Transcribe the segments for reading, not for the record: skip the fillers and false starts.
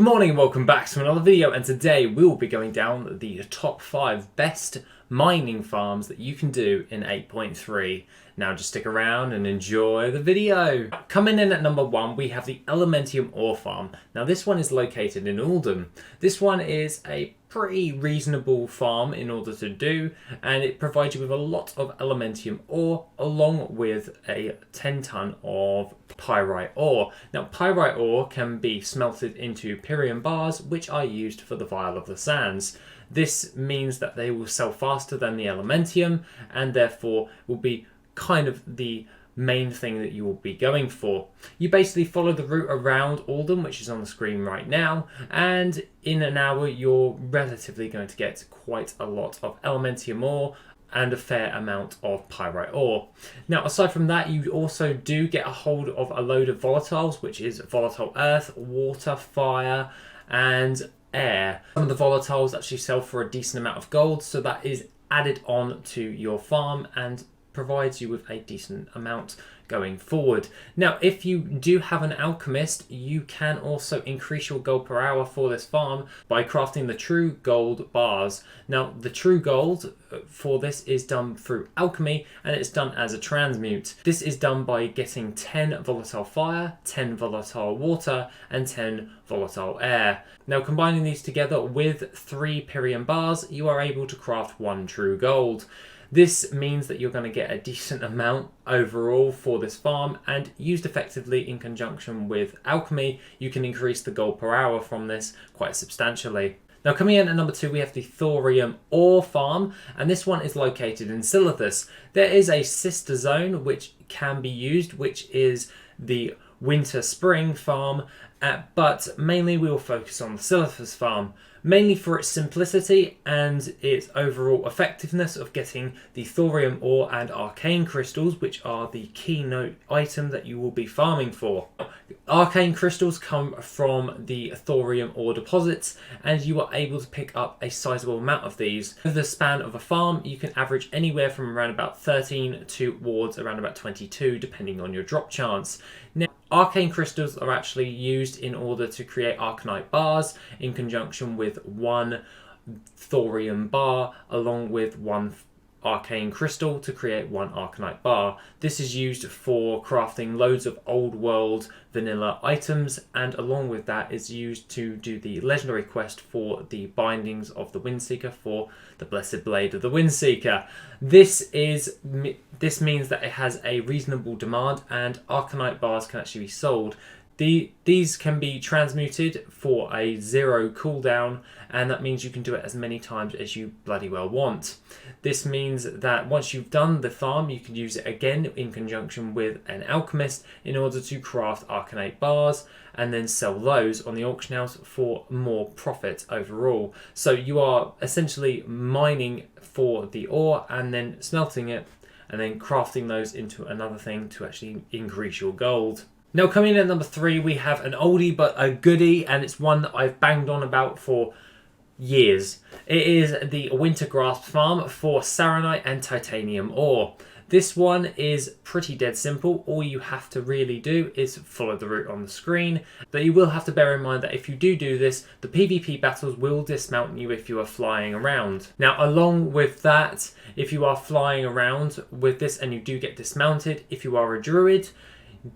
Good morning and welcome back to another video, and today we will be going down the top 5 best mining farms that you can do in 8.3. Now just stick around and enjoy the video. Coming in at number 1 we have the Elementium ore farm. Now this one is located in Oldham. This one is a pretty reasonable farm in order to do, and it provides you with a lot of Elementium ore along with a 10 ton of pyrite ore. Now pyrite ore can be smelted into pyrium bars, which are used for the Vial of the Sands. This means that they will sell faster than the Elementium and therefore will be kind of the main thing that you will be going for. You basically follow the route around Oldham, which is on the screen right now, and in an hour you're relatively going to get quite a lot of Elementium ore and a fair amount of pyrite ore. Now aside from that, you also do get a hold of a load of volatiles, which is volatile earth, water, fire and air. Some of the volatiles actually sell for a decent amount of gold, so that is added on to your farm and provides you with a decent amount going forward. Now if you do have an alchemist, you can also increase your gold per hour for this farm by crafting the true gold bars. Now the true gold for this is done through alchemy, and it's done as a transmute. This is done by getting 10 volatile fire, 10 volatile water and 10 volatile air. Now combining these together with 3 pyrium bars, you are able to craft 1 true gold. This means that you're going to get a decent amount overall for this farm, and used effectively in conjunction with alchemy, you can increase the gold per hour from this quite substantially. Now coming in at number 2 we have the Thorium ore farm, and this one is located in Silithus. There is a sister zone which can be used, which is the winter spring farm, but mainly we will focus on the Silithus farm, mainly for its simplicity and its overall effectiveness of getting the thorium ore and arcane crystals, which are the keynote item that you will be farming for. Arcane crystals come from the thorium ore deposits, and you are able to pick up a sizable amount of these. Over the span of a farm, you can average anywhere from around about 13 towards around about 22, depending on your drop chance. Now, arcane crystals are actually used in order to create arcanite bars in conjunction with 1 thorium bar along with 1 arcane crystal to create 1 arcanite bar. This is used for crafting loads of old world vanilla items, and along with that is used to do the legendary quest for the bindings of the Windseeker for the Blessed Blade of the Windseeker. This means that it has a reasonable demand, and arcanite bars can actually be sold. These can be transmuted for a 0 cooldown, and that means you can do it as many times as you bloody well want. This means that once you've done the farm, you can use it again in conjunction with an alchemist in order to craft arcanite bars and then sell those on the auction house for more profit overall. So you are essentially mining for the ore and then smelting it and then crafting those into another thing to actually increase your gold. Now coming in at number 3 we have an oldie but a goodie, and it's one that I've banged on about for years. It is the Winter Grasp farm for SARONITE and titanium ore. This one is pretty dead simple. All you have to really do is follow the route on the screen, but you will have to bear in mind that if you do this, the PvP battles will dismount you if you are flying around. Now along with that, if you are flying around with this and you do get dismounted, if you are a druid,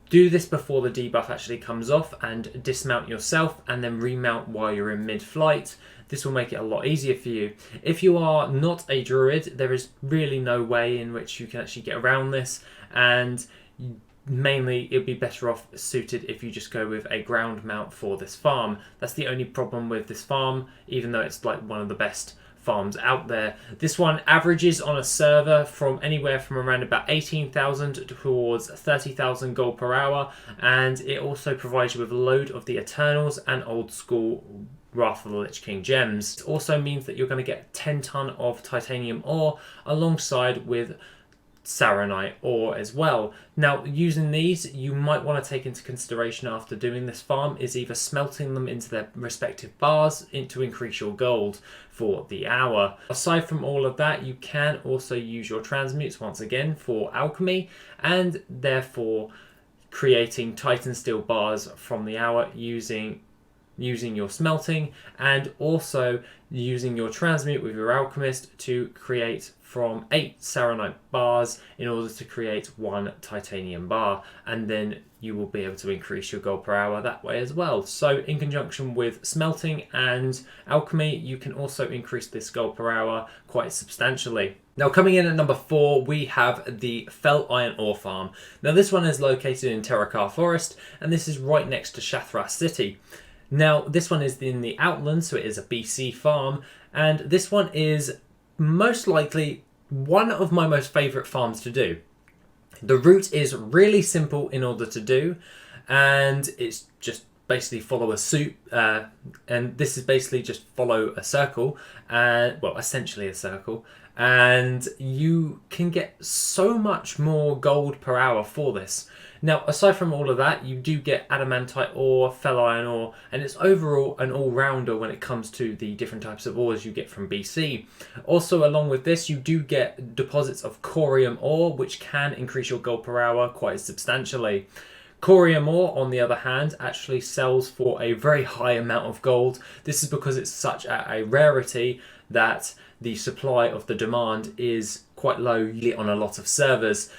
do this before the debuff actually comes off and dismount yourself and then remount while you're in mid-flight. This will make it a lot easier for you. If you are not a druid, there is really no way in which you can actually get around this, and mainly it'd be better off suited if you just go with a ground mount for this farm. That's the only problem with this farm, even though it's like one of the best farms out there. This one averages on a server from anywhere from around about 18,000 towards 30,000 gold per hour, and it also provides you with a load of the Eternals and old school Wrath of the Lich King gems. It also means that you're going to get 10 ton of titanium ore alongside with SARONITE ore as well. Now using these, you might want to take into consideration after doing this farm is either smelting them into their respective bars to increase your gold for the hour. Aside from all of that, you can also use your transmutes once again for alchemy, and therefore creating Titan steel bars from the hour using using your smelting, and also using your transmute with your alchemist to create from 8 saronite bars in order to create 1 titanium bar, and then you will be able to increase your gold per hour that way as well. So in conjunction with smelting and alchemy, you can also increase this gold per hour quite substantially. Now coming in at number 4, we have the Fel Iron Ore Farm. Now this one is located in Terakar Forest, and this is right next to Shathras City. Now this one is in the Outlands, so it is a BC farm, and this one is most likely one of my most favourite farms to do. The route is really simple in order to do, and it's just basically follow a suit, and this is basically just follow a circle, well, essentially a circle, and you can get so much more gold per hour for this. Now, aside from all of that, you do get adamantite ore, fel iron ore, and it's overall an all-rounder when it comes to the different types of ores you get from BC. Also, along with this, you do get deposits of thorium ore, which can increase your gold per hour quite substantially. Thorium ore, on the other hand, actually sells for a very high amount of gold. This is because it's such a rarity that the supply of the demand is quite low on a lot of servers.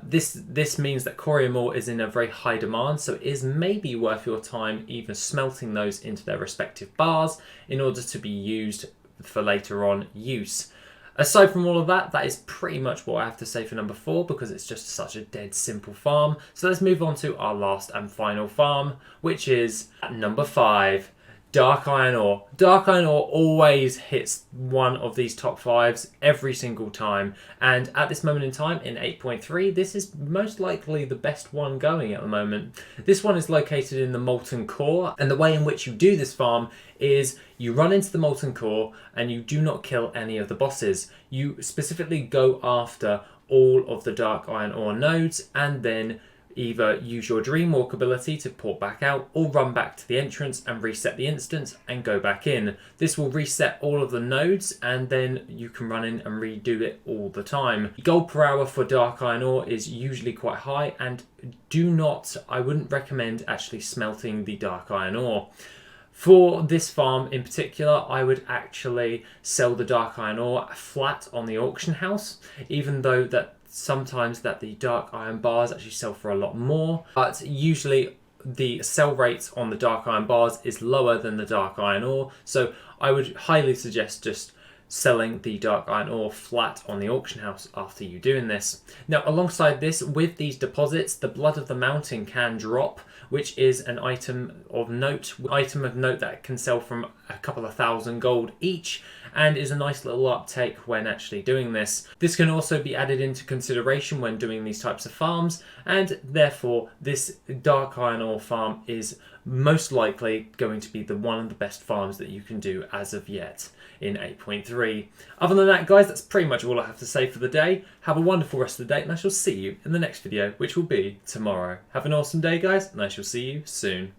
This means that thorium ore is in a very high demand, so it is maybe worth your time even smelting those into their respective bars in order to be used for later on use. Aside from all of that, that is pretty much what I have to say for number 4, because it's just such a dead simple farm. So let's move on to our last and final farm, which is at number 5. Dark Iron Ore. Dark Iron Ore always hits one of these top 5s every single time, and at this moment in time in 8.3 this is most likely the best one going at the moment. This one is located in the Molten Core, and the way in which you do this farm is you run into the Molten Core and you do not kill any of the bosses. You specifically go after all of the Dark Iron Ore nodes, and then either use your Dream Walk ability to port back out, or run back to the entrance and reset the instance and go back in. This will reset all of the nodes, and then you can run in and redo it all the time. Gold per hour for Dark Iron Ore is usually quite high, and I wouldn't recommend actually smelting the Dark Iron Ore. For this farm in particular, I would actually sell the Dark Iron Ore flat on the auction house, even though that sometimes that the Dark Iron bars actually sell for a lot more, but usually the sell rate on the Dark Iron bars is lower than the Dark Iron Ore, so I would highly suggest just selling the Dark Iron Ore flat on the auction house after you doing this. Now alongside this, with these deposits, the Blood of the Mountain can drop, which is an item of note that can sell from a couple of thousand gold each, and is a nice little uptake when actually doing this. This can also be added into consideration when doing these types of farms, and therefore this Dark Iron Ore farm is most likely going to be one of the best farms that you can do as of yet in 8.3. Other than that, guys, that's pretty much all I have to say for the day. Have a wonderful rest of the day, and I shall see you in the next video, which will be tomorrow. Have an awesome day, guys, and I shall see you soon.